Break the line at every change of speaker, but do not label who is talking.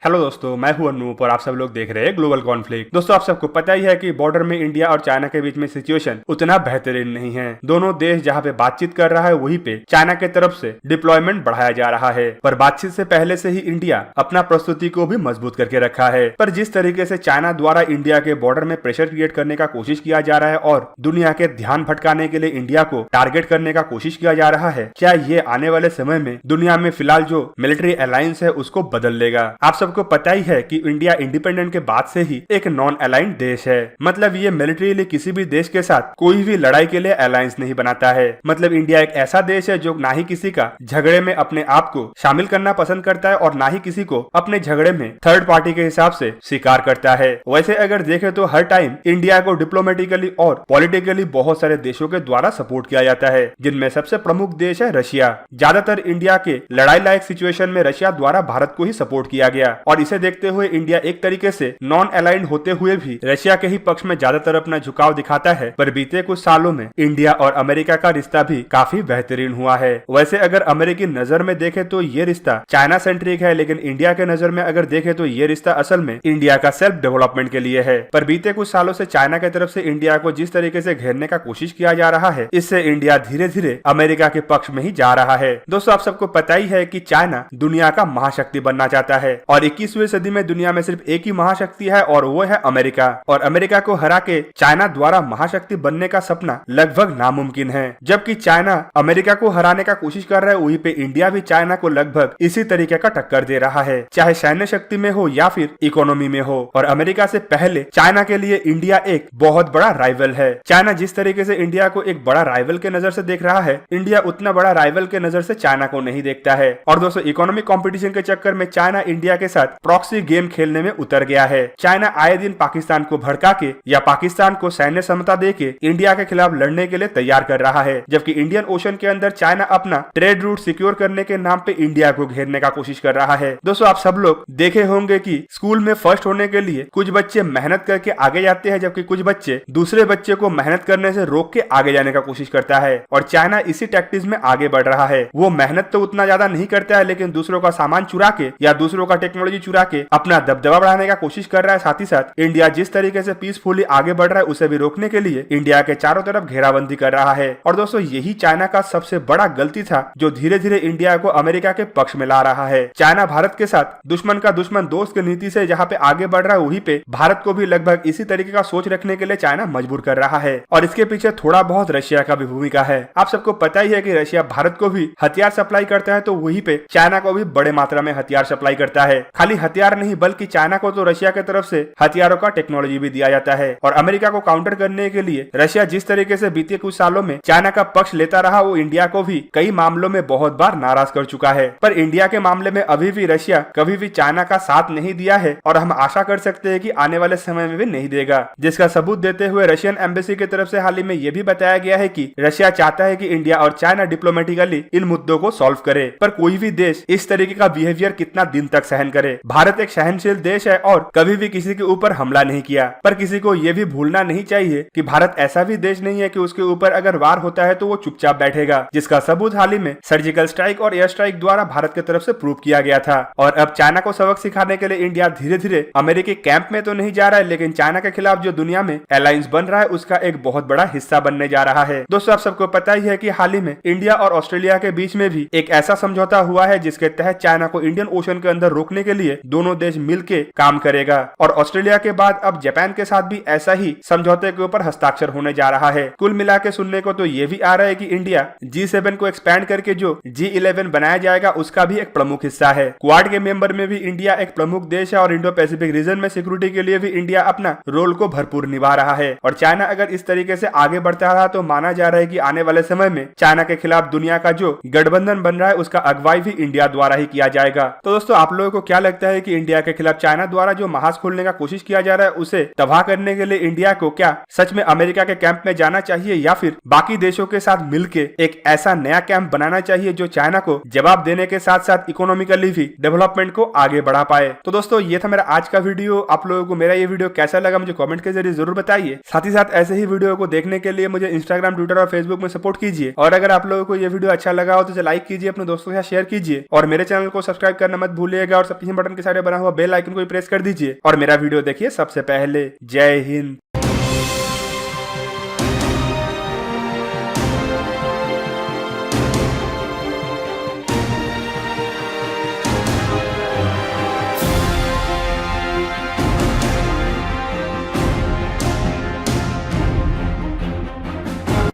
Hello दोस्तों, मैं हूं अनूप और आप सब लोग देख रहे हैं ग्लोबल कॉन्फ्लिक्ट। दोस्तों, आप सबको पता ही है कि बॉर्डर में इंडिया और चाइना के बीच में सिचुएशन उतना बेहतरीन नहीं है। दोनों देश जहां पे बातचीत कर रहा है वहीं पे चाइना की तरफ से डिप्लॉयमेंट बढ़ाया जा रहा है। पर बातचीत से पहले से ही इंडिया अपना प्रस्तुति को भी मजबूत करके रखा है। पर जिस तरीके से चाइना द्वारा इंडिया के बॉर्डर में प्रेशर क्रिएट करने का कोशिश किया जा रहा है और दुनिया के ध्यान भटकाने के लिए इंडिया को टारगेट करने का कोशिश किया जा रहा है, क्या ये आने वाले समय में दुनिया में फिलहाल जो मिलिट्री अलायंस है उसको बदल लेगा? आप सबको पता ही है कि इंडिया इंडिपेंडेंट के बाद से ही एक नॉन अलाइंड देश है। मतलब ये मिलिट्रीली किसी भी देश के साथ कोई भी लड़ाई के लिए अलायंस नहीं बनाता है। मतलब इंडिया एक ऐसा देश है जो ना ही किसी का झगड़े में अपने आप को शामिल करना पसंद करता है और ना ही किसी को अपने झगड़े में थर्ड पार्टी के हिसाब से स्वीकार करता है। वैसे अगर देखें तो हर टाइम इंडिया को डिप्लोमेटिकली और पॉलिटिकली बहुत सारे देशों के द्वारा सपोर्ट किया जाता है, जिनमें सबसे प्रमुख देश है रशिया। ज्यादातर इंडिया के लड़ाई लायक सिचुएशन में रशिया द्वारा भारत को ही सपोर्ट किया गया और इसे देखते हुए इंडिया एक तरीके से नॉन अलाइंड होते हुए भी रशिया के ही पक्ष में ज्यादातर अपना झुकाव दिखाता है। पर बीते कुछ सालों में इंडिया और अमेरिका का रिश्ता भी काफी बेहतरीन हुआ है। वैसे अगर अमेरिकी नजर में देखें तो ये रिश्ता चाइना सेंट्रिक है, लेकिन इंडिया के नजर में अगर देखें तो ये रिश्ता असल में इंडिया का सेल्फ डेवलपमेंट के लिए है। पर बीते कुछ सालों से चाइना की तरफ से इंडिया को जिस तरीके से घेरने का कोशिश किया जा रहा है, इससे इंडिया धीरे धीरे अमेरिका के पक्ष में ही जा रहा है। दोस्तों, आप सबको पता ही है कि चाइना दुनिया का महाशक्ति बनना चाहता है और 21वीं सदी में दुनिया में सिर्फ एक ही महाशक्ति है और वो है अमेरिका। और अमेरिका को हरा के चाइना द्वारा महाशक्ति बनने का सपना लगभग नामुमकिन है। जबकि चाइना अमेरिका को हराने का कोशिश कर रहा है, वहीं पे इंडिया भी चाइना को लगभग इसी तरीके का टक्कर दे रहा है, चाहे सैन्य शक्ति में हो या फिर इकोनॉमी में हो। और अमेरिका से पहले चाइना के लिए इंडिया एक बहुत बड़ा राइवल है। चाइना जिस तरीके से इंडिया को एक बड़ा राइवल के नजर से देख रहा है, इंडिया उतना बड़ा राइवल के नजर से चाइना को नहीं देखता है। और दोस्तों, इकोनॉमिक कंपटीशन के चक्कर में चाइना इंडिया के साथ प्रॉक्सी गेम खेलने में उतर गया है। चाइना आए दिन पाकिस्तान को भड़का के या पाकिस्तान को सैन्य क्षमता देके इंडिया के खिलाफ लड़ने के लिए तैयार कर रहा है, जबकि इंडियन ओशन के अंदर चाइना अपना ट्रेड रूट सिक्योर करने के नाम पे इंडिया को घेरने का कोशिश कर रहा है। दोस्तों, आप सब लोग देखे होंगे कि स्कूल में फर्स्ट होने के लिए कुछ बच्चे मेहनत करके आगे जाते हैं, जबकि कुछ बच्चे दूसरे बच्चे को मेहनत करने से रोक के आगे जाने का कोशिश करता है। और चाइना इसी टैक्टिक्स में आगे बढ़ रहा है। वो मेहनत तो उतना ज्यादा नहीं करता है, लेकिन दूसरों का सामान चुरा के या दूसरों का टेक्नोलॉजी चुरा के अपना दबदबा बढ़ाने का कोशिश कर रहा है। साथ ही साथ इंडिया जिस तरीके से पीसफुली आगे बढ़ रहा है, उसे भी रोकने के लिए इंडिया के चारों तरफ घेराबंदी कर रहा है। और दोस्तों, यही चाइना का सबसे बड़ा गलती था जो धीरे धीरे इंडिया को अमेरिका के पक्ष में ला रहा है। चाइना भारत के साथ दुश्मन का दुश्मन दोस्त की नीति से जहाँ पे आगे बढ़ रहा है, वहीं पे भारत को भी लगभग इसी तरीके का सोच रखने के लिए चाइना मजबूर कर रहा है। और इसके पीछे थोड़ा बहुत रशिया का भी भूमिका है। आप सबको पता ही है कि रशिया भारत को भी हथियार सप्लाई करता है, तो वहीं पे चाइना को भी बड़े मात्रा में हथियार सप्लाई करता है। खाली हथियार नहीं, बल्कि चाइना को तो रशिया की तरफ से हथियारों का टेक्नोलॉजी भी दिया जाता है। और अमेरिका को काउंटर करने के लिए रशिया जिस तरीके से बीते कुछ सालों में चाइना का पक्ष लेता रहा, वो इंडिया को भी कई मामलों में बहुत बार नाराज कर चुका है। पर इंडिया के मामले में अभी भी रशिया कभी भी चाइना का साथ नहीं दिया है और हम आशा कर सकते हैं कि आने वाले समय में भी नहीं देगा, जिसका सबूत देते हुए रशियन एम्बेसी की तरफ से हाल ही में यह भी बताया गया है कि रशिया चाहता है कि इंडिया और चाइना डिप्लोमेटिकली इन मुद्दों को सॉल्व करे। पर कोई भी देश इस तरीके का बिहेवियर कितना दिन तक सहन करे? भारत एक सहनशील देश है और कभी भी किसी के ऊपर हमला नहीं किया। पर किसी को यह भी भूलना नहीं चाहिए कि भारत ऐसा भी देश नहीं है कि उसके ऊपर अगर वार होता है तो वो चुपचाप बैठेगा, जिसका सबूत हाल ही में सर्जिकल स्ट्राइक और एयर स्ट्राइक द्वारा भारत की तरफ से प्रूव किया गया था। और अब चाइना को सबक सिखाने के लिए इंडिया धीरे धीरे अमेरिकी कैंप में तो नहीं जा रहा है, लेकिन चाइना के खिलाफ जो दुनिया में अलायंस बन रहा है उसका एक बहुत बड़ा हिस्सा बनने जा रहा है। दोस्तों, आप सबको पता ही है कि हाल ही में इंडिया और ऑस्ट्रेलिया के बीच में भी एक ऐसा समझौता हुआ है जिसके तहत चाइना को इंडियन ओशन के अंदर रोकने के लिए दोनों देश मिलकर काम करेगा। और ऑस्ट्रेलिया के बाद अब जापान के साथ भी ऐसा ही समझौते के ऊपर हस्ताक्षर होने जा रहा है। कुल मिला के सुनने को तो ये भी आ रहा है कि इंडिया G7 को एक्सपैंड करके जो G11 बनाया जाएगा उसका भी एक प्रमुख हिस्सा है। क्वाड के मेंबर में भी इंडिया एक प्रमुख देश है और इंडो पैसिफिक रीजन में सिक्योरिटी के लिए भी इंडिया अपना रोल को भरपूर निभा रहा है। और चाइना अगर इस तरीके से आगे बढ़ता रहा तो माना जा रहा है कि आने वाले समय में चाइना के खिलाफ दुनिया का जो गठबंधन बन रहा है उसका अगुवाई भी इंडिया द्वारा ही किया जाएगा। तो दोस्तों, आप लोगों को क्या लगता है कि इंडिया के खिलाफ चाइना द्वारा जो महाज खोलने का कोशिश किया जा रहा है उसे तबाह करने के लिए इंडिया को क्या सच में अमेरिका के कैंप में जाना चाहिए या फिर बाकी देशों के साथ मिलकर एक ऐसा नया कैंप बनाना चाहिए जो चाइना को जवाब देने के साथ साथ इकोनॉमिकली भी डेवलपमेंट को आगे बढ़ा पाए? तो दोस्तों, ये था मेरा आज का वीडियो। आप लोगों को मेरा ये वीडियो कैसा लगा मुझे कमेंट के जरिए जरूर बताइए। साथ ही साथ ऐसे ही वीडियो को देखने के लिए मुझे इंस्टाग्राम, ट्विटर और फेसबुक में सपोर्ट कीजिए। और अगर आप लोगों को ये वीडियो अच्छा लगा हो तो लाइक कीजिए, अपने दोस्तों के साथ शेयर कीजिए और मेरे चैनल को सब्सक्राइब करना मत भूलिएगा और सबके नोटिफिकेशन बटन के साइड में बना हुआ बेल आइकन को भी प्रेस कर दीजिए और मेरा वीडियो देखिए सबसे पहले। जय हिंद।